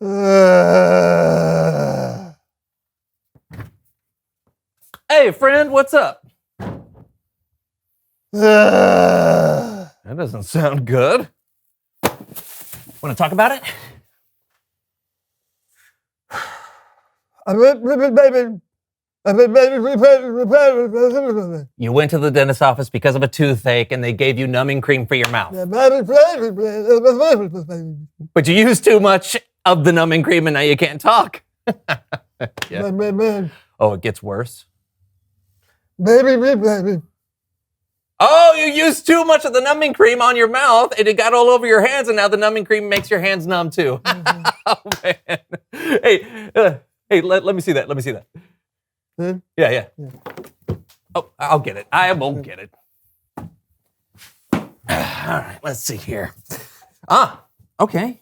Hey, friend, what's up? That doesn't sound good. Want to talk about it? You went to the dentist's office because of a toothache and they gave you numbing cream for your mouth. But you used too much of the numbing cream and now you can't talk. Yeah. Oh, it gets worse? Oh, you used too much of the numbing cream on your mouth and it got all over your hands and now the numbing cream makes your hands numb too. Oh, man. Hey, let me see that. Let me see that. Yeah. Oh, I'll get it. I won't get it. All right, let's see here. Okay.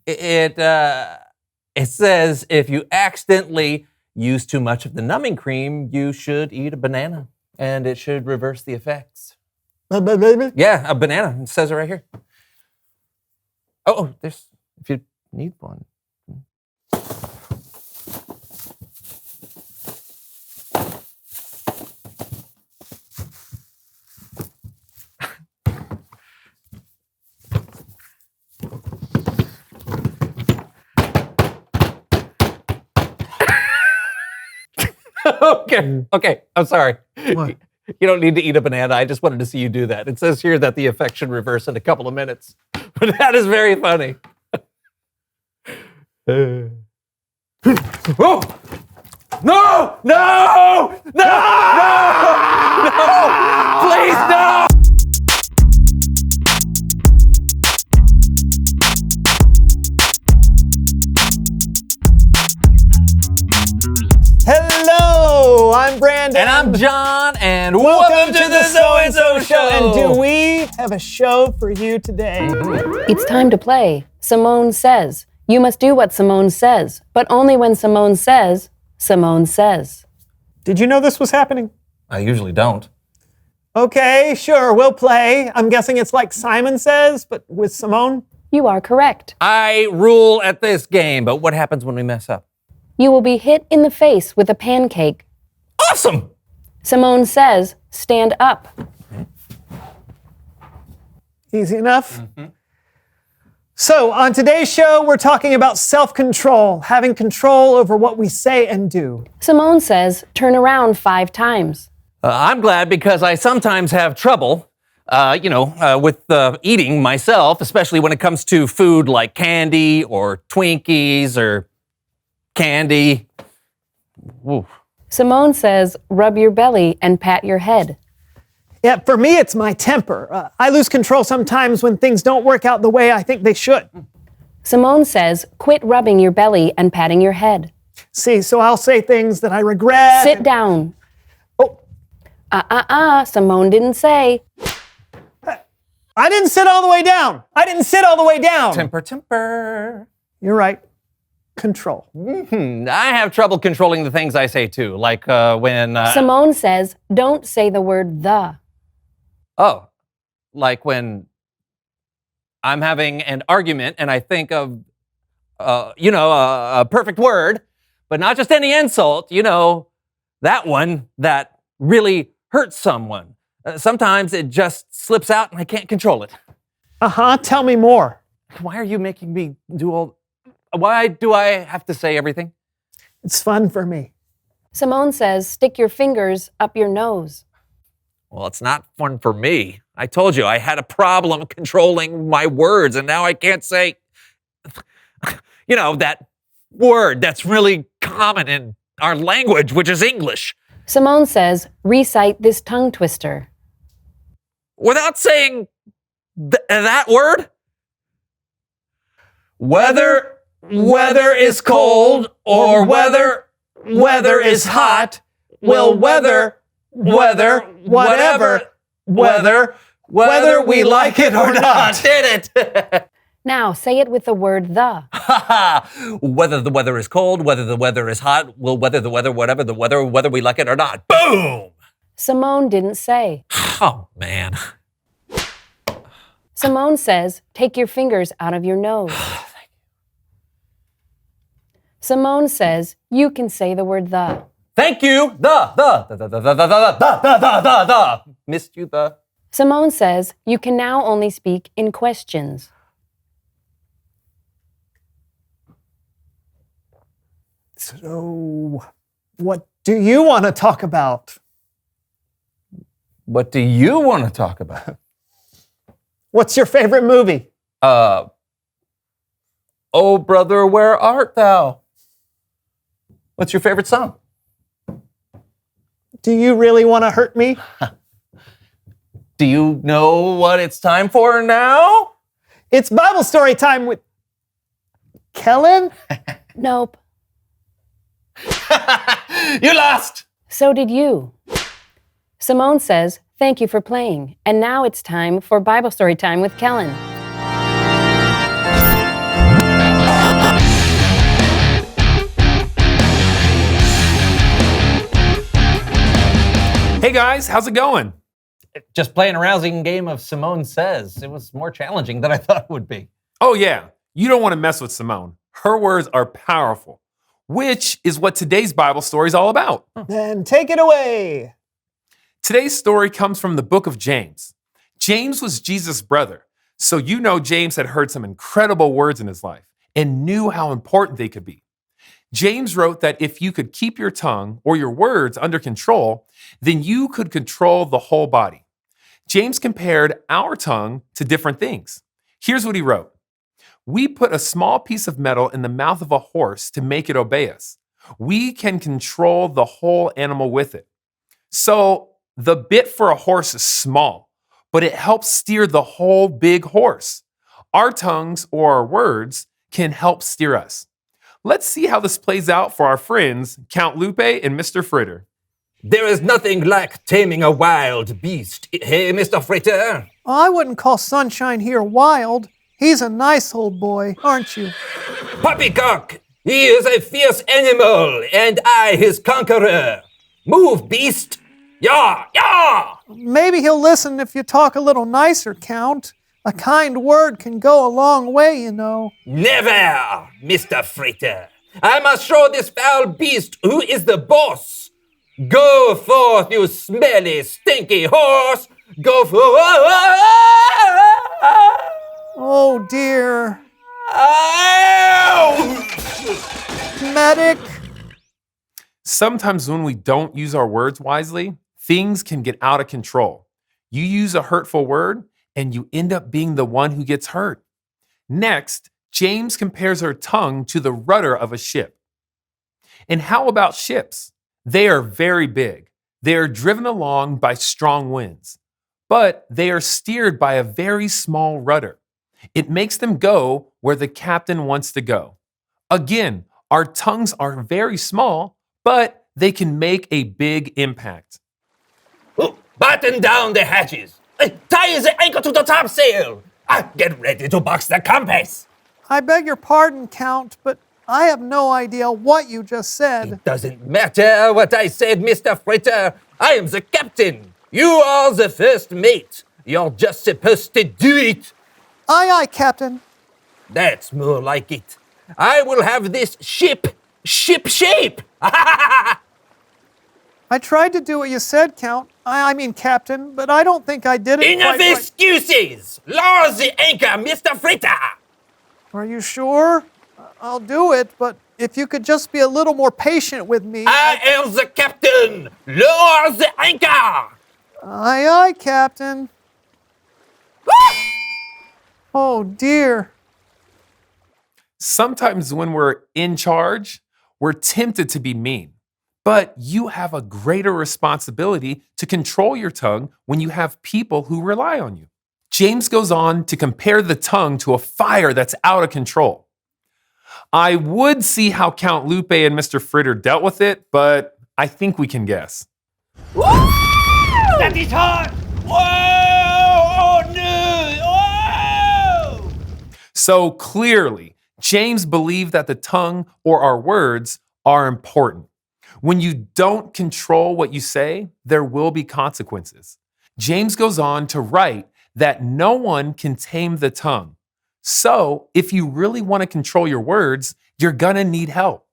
It says if you accidentally use too much of the numbing cream, you should eat a banana, and it should reverse the effects. Yeah, a banana. It says it right here. Oh, there's if you need one. Okay. I'm sorry. What? You don't need to eat a banana. I just wanted to see you do that. It says here that the effect should reverse in a couple of minutes. But that is very funny. Oh! No! Please, no! Hello, I'm Brandon. And I'm John, and welcome to the So-and-So Show. And do we have a show for you today? It's time to play. Simone Says. You must do what Simone says, but only when Simone says, Simone says. Did you know this was happening? I usually don't. Okay, sure, we'll play. I'm guessing it's like Simon Says, but with Simone? You are correct. I rule at this game, but what happens when we mess up? You will be hit in the face with a pancake. Awesome! Simone Says, stand up. Easy enough? Mm-hmm. So, on today's show, we're talking about self-control, having control over what we say and do. Simone Says, turn around 5 times. I'm glad because I sometimes have trouble, with eating myself, especially when it comes to food like candy or Twinkies or candy. Ooh. Simone Says, rub your belly and pat your head. Yeah, for me, it's my temper. I lose control sometimes when things don't work out the way I think they should. Simone Says, quit rubbing your belly and patting your head. See, so I'll say things that I regret. Sit down. Oh. Simone didn't say. I didn't sit all the way down. Temper. You're right. Control. Mm-hmm. I have trouble controlling the things I say too, like when... Simone Says, don't say the word the. Oh, like when I'm having an argument and I think of, a perfect word, but not just any insult, that one that really hurts someone. Sometimes it just slips out and I can't control it. Tell me more. Why are you making me do all... Why do I have to say everything? It's fun for me. Simone Says, stick your fingers up your nose. Well, it's not fun for me. I told you I had a problem controlling my words, and now I can't say, that word that's really common in our language, which is English. Simone Says, recite this tongue twister. Without saying that word? Whether is cold or whether is hot, will whether we like it or not. Did it? Now say it with the word the. Whether the weather is cold, whether the weather is hot, will whether we like it or not. Boom! Simone didn't say. Oh, man. Simone says, take your fingers out of your nose. Simone says, you can say the word the. Thank you. The. Missed you the. Simone says, you can now only speak in questions. So, what do you want to talk about? What do you want to talk about? What's your favorite movie? Oh, brother, where art thou? What's your favorite song? Do you really want to hurt me? Do you know what it's time for now? It's Bible story time with Kellen. Nope. You lost. So did you. Simone says, thank you for playing. And now it's time for Bible story time with Kellen. Hey guys, how's it going? Just playing a rousing game of Simone Says. It was more challenging than I thought it would be. Oh yeah, you don't want to mess with Simone. Her words are powerful, which is what today's Bible story is all about. Then take it away. Today's story comes from the book of James. James was Jesus' brother, so you know James had heard some incredible words in his life and knew how important they could be. James wrote that if you could keep your tongue or your words under control, then you could control the whole body. James compared our tongue to different things. Here's what he wrote. We put a small piece of metal in the mouth of a horse to make it obey us. We can control the whole animal with it. So the bit for a horse is small, but it helps steer the whole big horse. Our tongues or our words can help steer us. Let's see how this plays out for our friends, Count Lupe and Mr. Fritter. There is nothing like taming a wild beast. Hey, Mr. Fritter. I wouldn't call Sunshine here wild. He's a nice old boy, aren't you? Poppycock, he is a fierce animal, and I his conqueror. Move, beast. Yah, yah. Maybe he'll listen if you talk a little nicer, Count. A kind word can go a long way, you know. Never, Mr. Fritter. I must show this foul beast who is the boss. Go forth, you smelly, stinky horse. Go forth. Oh dear. Ow! Medic. Sometimes when we don't use our words wisely, things can get out of control. You use a hurtful word, and you end up being the one who gets hurt. Next, James compares our tongue to the rudder of a ship. And how about ships? They are very big. They are driven along by strong winds, but they are steered by a very small rudder. It makes them go where the captain wants to go. Again, our tongues are very small, but they can make a big impact. Oh, batten down the hatches. Tie the anchor to the topsail. Get ready to box the compass. I beg your pardon, Count, but I have no idea what you just said. It doesn't matter what I said, Mr. Fritter. I am the captain. You are the first mate. You're just supposed to do it. Aye, aye, Captain. That's more like it. I will have this ship shape. I tried to do what you said, Count. I mean, Captain, but I don't think I did it Enough quite right. excuses. Lower the anchor, Mr. Fritter. Are you sure? I'll do it, but if you could just be a little more patient with me. I am the captain. Lower the anchor. Aye, aye, Captain. Oh, dear. Sometimes when we're in charge, we're tempted to be mean. But you have a greater responsibility to control your tongue when you have people who rely on you. James goes on to compare the tongue to a fire that's out of control. I would see how Count Lupe and Mr. Fritter dealt with it, but I think we can guess. That is hot. Whoa! Oh no! Whoa! So clearly, James believed that the tongue or our words are important. When you don't control what you say, there will be consequences. James goes on to write that no one can tame the tongue. So, if you really want to control your words, you're going to need help.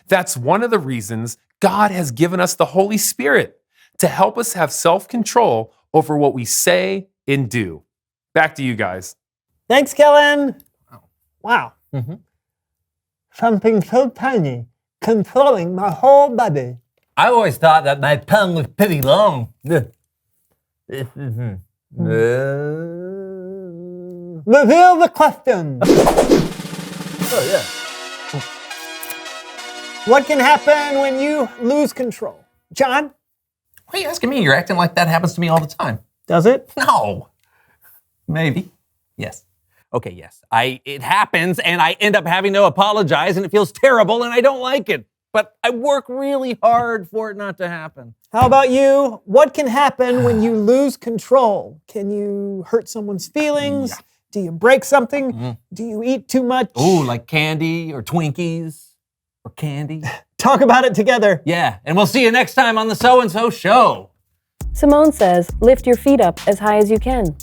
That's one of the reasons God has given us the Holy Spirit to help us have self-control over what we say and do. Back to you guys. Thanks, Kellen. Wow. Mhm. Something so tiny controlling my whole body. I always thought that my tongue was pretty long. Reveal the question. Oh, yeah. What can happen when you lose control? John, Why are you asking me? You're acting like that happens to me all the time. does it? No. Maybe. Yes. Okay, yes. It happens and I end up having to apologize and it feels terrible and I don't like it. But I work really hard for it not to happen. How about you? What can happen when you lose control? Can you hurt someone's feelings? Yeah. Do you break something? Do you eat too much? Ooh, like candy or Twinkies or candy. Talk about it together. Yeah, and we'll see you next time on the So and So Show. Simone says, lift your feet up as high as you can.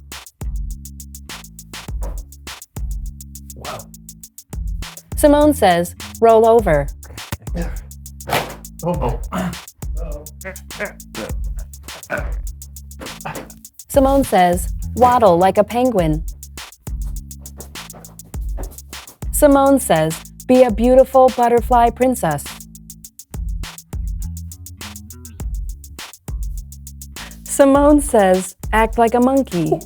Wow. Simone says, roll over. Oh. Simone says, waddle like a penguin. Simone says, be a beautiful butterfly princess. Simone says, act like a monkey.